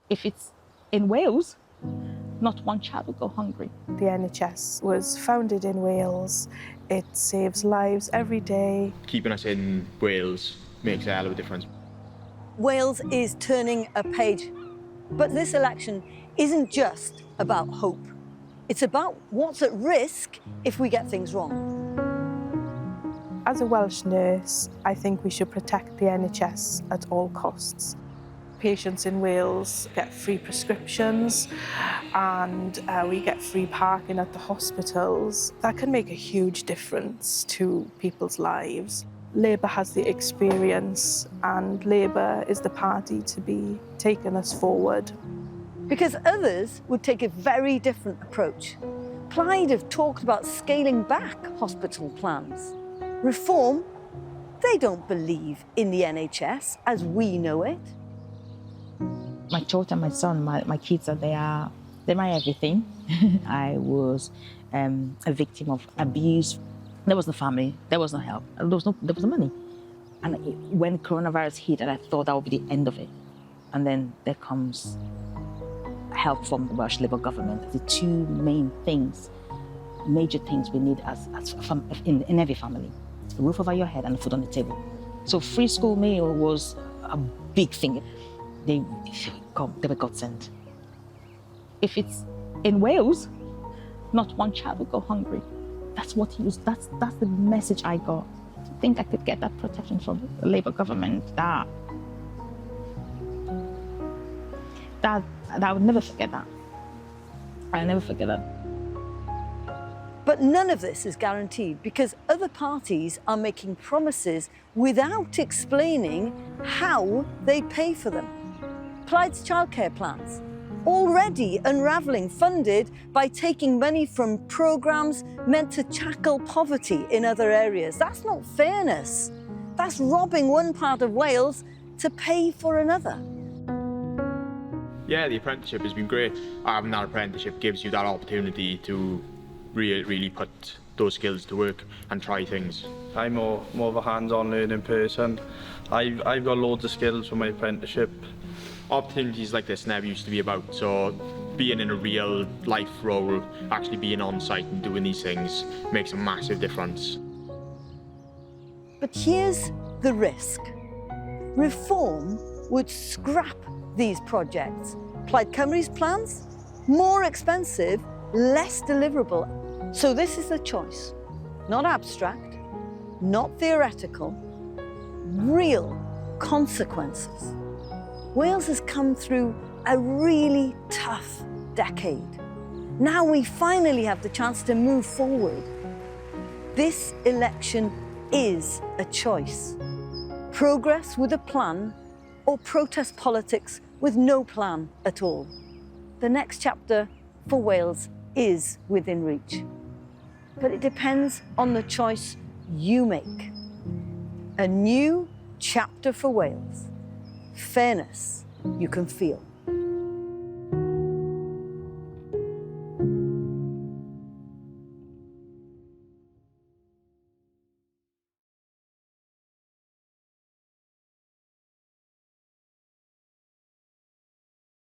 If it's in Wales, not one child will go hungry. The NHS was founded in Wales. It saves lives every day. Keeping us in Wales makes a hell of a difference. Wales is turning a page. But this election isn't just about hope. It's about what's at risk if we get things wrong. As a Welsh nurse, I think we should protect the NHS at all costs. Patients in Wales get free prescriptions and we get free parking at the hospitals. That can make a huge difference to people's lives. Labour has the experience and Labour is the party to be taking us forward. Because others would take a very different approach. Plaid have talked about scaling back hospital plans. Reform, they don't believe in the NHS as we know it. My daughter, my son, my kids, they're my everything. I was a victim of abuse. There was no family, there was no help, there was no money. And when coronavirus hit, and I thought that would be the end of it. And then there comes help from the Welsh Labour government. The two main things, major things we need in every family: a roof over your head and food on the table. So free school meal was a big thing. They were godsend. If it's in Wales, not one child will go hungry. That's what he was. That's the message I got. I think I could get that protection from the Labour government. That I would never forget that. I'll never forget that. But none of this is guaranteed because other parties are making promises without explaining how they pay for them. Plaid's childcare plans, already unravelling, funded by taking money from programmes meant to tackle poverty in other areas. That's not fairness. That's robbing one part of Wales to pay for another. Yeah, the apprenticeship has been great. Having that apprenticeship gives you that opportunity to really put those skills to work and try things. I'm more of a hands-on learning person. I've got loads of skills from my apprenticeship. Opportunities like this never used to be about, so being in a real life role, actually being on site and doing these things makes a massive difference. But here's the risk. Reform would scrap these projects. Plaid Cymru's plans, more expensive, less deliverable. So this is the choice. Not abstract, not theoretical, real consequences. Wales has come through a really tough decade. Now we finally have the chance to move forward. This election is a choice. Progress with a plan or protest politics with no plan at all. The next chapter for Wales is within reach. But it depends on the choice you make. A new chapter for Wales. Fairness you can feel.